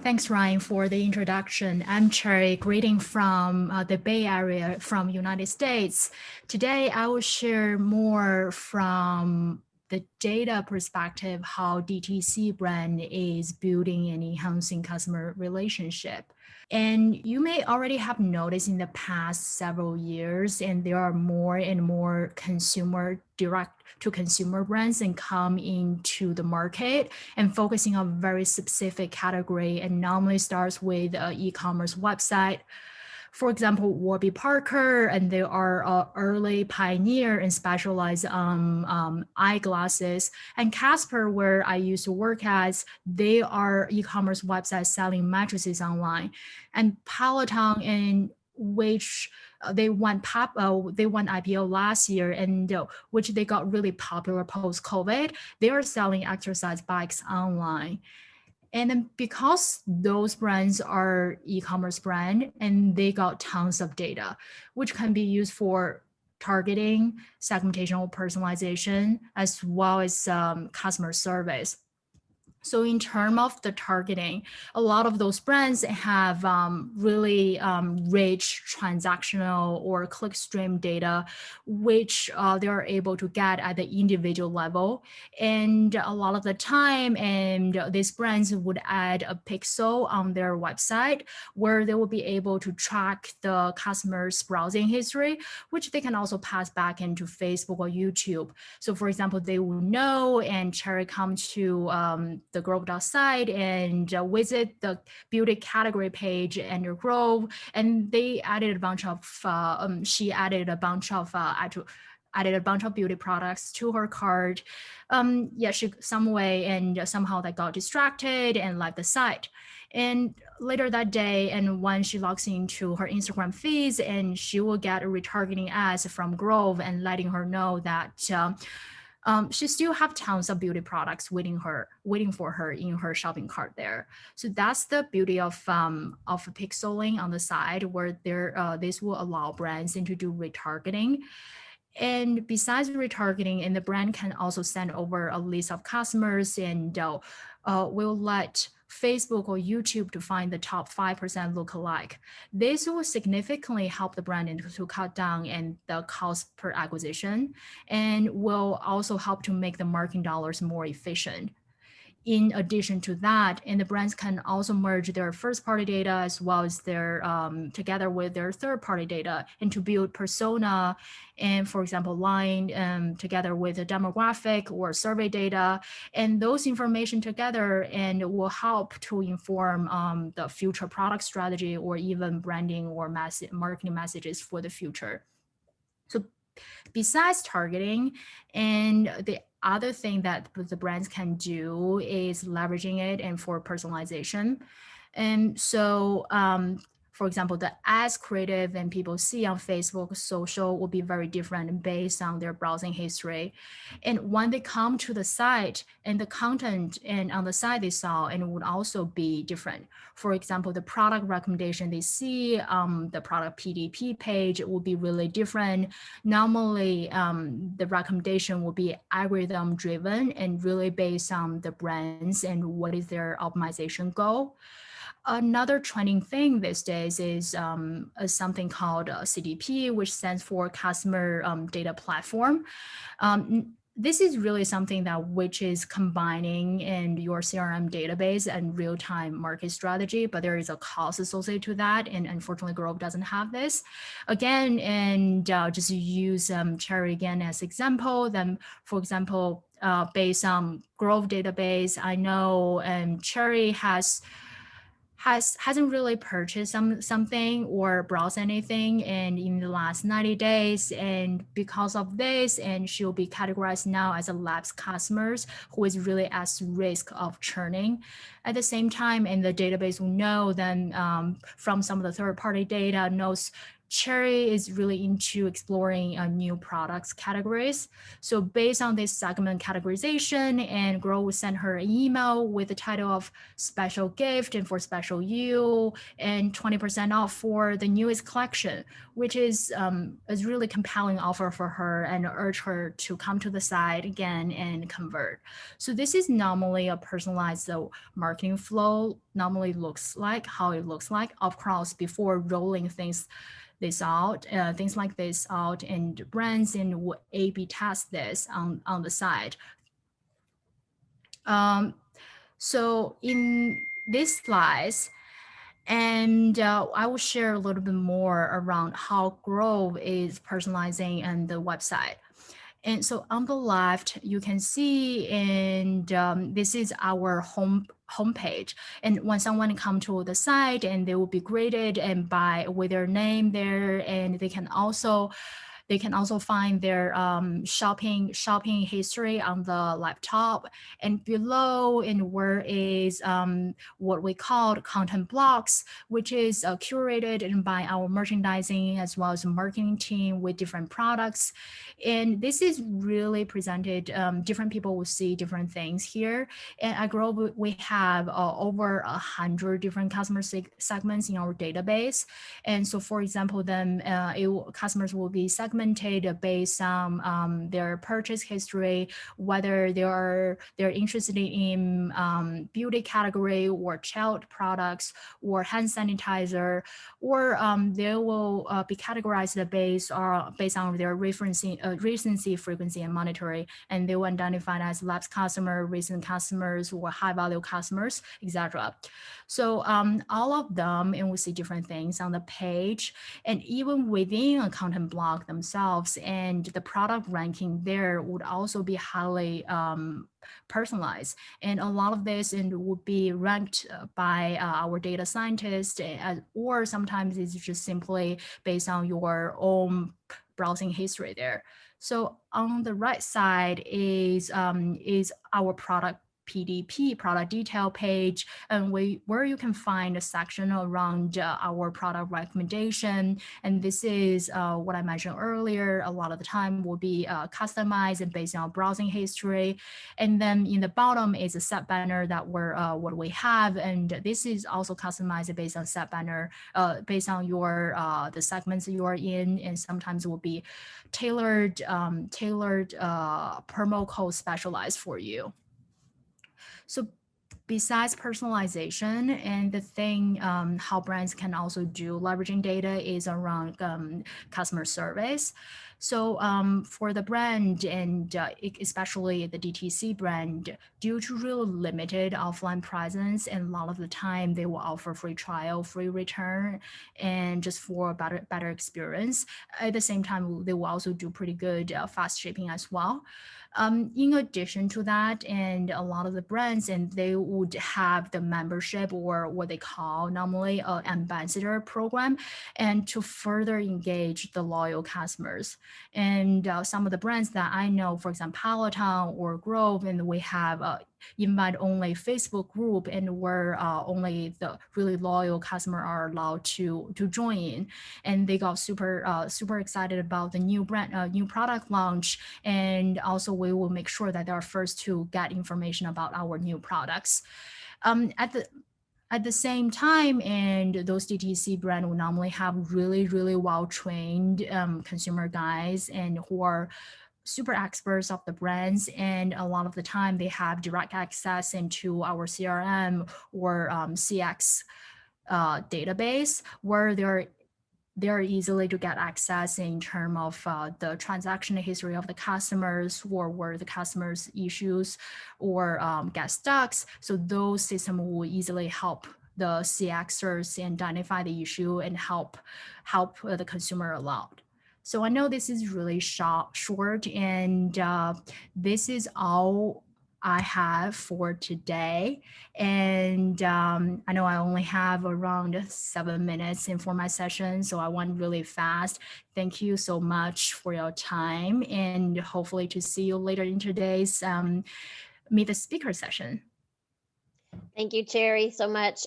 Thanks, Ryan, for the introduction. I'm Cherry, greeting from the Bay Area from United States. Today, I will share more from the data perspective, how D2C brand is building and enhancing customer relationship. And you may already have noticed in the past several years, and there are more and more consumer direct to consumer brands and come into the market and focusing on very specific category, and normally starts with an e-commerce website. For example, Warby Parker, and they are an early pioneer and specialize eyeglasses. And Casper, where I used to work at, they are e-commerce websites selling mattresses online. And Peloton, in which they went IPO last year, and which they got really popular post-COVID. They are selling exercise bikes online. And then because those brands are e-commerce brand and they got tons of data, which can be used for targeting, segmentation or personalization, as well as customer service. So in terms of the targeting, a lot of those brands have really rich transactional or clickstream data, which they are able to get at the individual level. And a lot of the time, and these brands would add a pixel on their website where they will be able to track the customer's browsing history, which they can also pass back into Facebook or YouTube. So for example, they will know, and Cherry comes to the Grove site and visit the beauty category page and Grove, and they added a bunch of she added a bunch of beauty products to her cart. She some way, and somehow that got distracted and left the site. And later that day, and when she logs into her Instagram feeds, and she will get a retargeting ads from Grove and letting her know that she still have tons of beauty products waiting for her in her shopping cart there. So that's the beauty of pixeling on the side, where this will allow brands to do retargeting. And besides retargeting, and the brand can also send over a list of customers, and will let Facebook or YouTube to find the top 5% lookalike. This will significantly help the brand to cut down and the cost per acquisition, and will also help to make the marketing dollars more efficient. In addition to that, and the brands can also merge their first-party data as well as their together with their third-party data, and to build persona, and for example, line together with a demographic or survey data, and those information together, and will help to inform the future product strategy or even branding or marketing messages for the future. So besides targeting, and the other thing that the brands can do is leveraging it and for personalization. And so, for example, the ads creative and people see on Facebook social will be very different based on their browsing history. And when they come to the site, and the content and on the site they saw, and it would also be different. For example, the product recommendation they see on the product PDP page will be really different. Normally, the recommendation will be algorithm driven and really based on the brands and what is their optimization goal. Another trending thing these days is something called CDP, which stands for Customer Data Platform. This is really something which is combining in your CRM database and real-time market strategy, but there is a cost associated to that, and unfortunately Grove doesn't have this. Again, and just use Cherry again as example, then for example, based on Grove database, I know Cherry hasn't really purchased something or browsed anything in the last 90 days, and because of this, and she'll be categorized now as a lapsed customers who is really at risk of churning. At the same time, and the database will know then from some of the third-party data knows Cherry is really into exploring new products categories. So based on this segment categorization, and Grow will send her an email with the title of special gift and for special you, and 20% off for the newest collection, which is really compelling offer for her, and urge her to come to the site again and convert. So this is normally a personalized marketing flow normally looks like, how it looks like. Of course, before rolling things like this out, and brands and will A/B test this on the side. So in these slides, and I will share a little bit more around how Grove is personalizing and the website. And so on the left, you can see, and this is our homepage. And when someone come to the site, and they will be graded and with their name there, and they can also find their shopping history on the laptop. And below, and where is what we call content blocks, which is curated and by our merchandising as well as marketing team with different products. And this is really presented, different people will see different things here. And at Grove, we have over 100 different customer segments in our database. And so, for example, then customers will be segmented based on their purchase history, whether they're interested in beauty category or child products or hand sanitizer, or they will be categorized based on their recency, frequency, and monetary, and they will identify as lapsed customer, recent customers, or high value customers, etc. So all of them, and we see different things on the page, and even within a content block themselves, and the product ranking there would also be highly personalized. And a lot of this would be ranked by our data scientists, or sometimes it's just simply based on your own browsing history there. So on the right side is our product PDP, product detail page, and where you can find a section around our product recommendation. And this is what I mentioned earlier. A lot of the time will be customized and based on browsing history. And then in the bottom is a set banner that what we have, and this is also customized based on set banner, based on your the segments you are in, and sometimes will be tailored promo code specialized for you. So besides personalization, and the thing how brands can also do leveraging data is around customer service. So for the brand, and especially the DTC brand, due to really limited offline presence, and a lot of the time they will offer free trial, free return, and just for a better experience. At the same time, they will also do pretty good fast shipping as well. In addition to that, and a lot of the brands, and they would have the membership, or what they call normally an ambassador program, and to further engage the loyal customers. And some of the brands that I know, for example, Peloton or Grove, and we have invite-only Facebook group, and where only the really loyal customer are allowed to join in. And they got super excited about the new product launch, and also we will make sure that they're first to get information about our new products. At the same time, and those DTC brands will normally have really well-trained consumer guys, and who are super experts of the brands, and a lot of the time they have direct access into our CRM or CX database, where they're easily to get access in terms of the transaction history of the customers, or where the customers' issues or get stuck. So those systems will easily help the CXers identify the issue and help the consumer a lot. So I know this is really short, and this is all I have for today. And I know I only have around 7 minutes in for my session, so I went really fast. Thank you so much for your time, and hopefully to see you later in today's Meet the Speaker session. Thank you, Cherry, so much.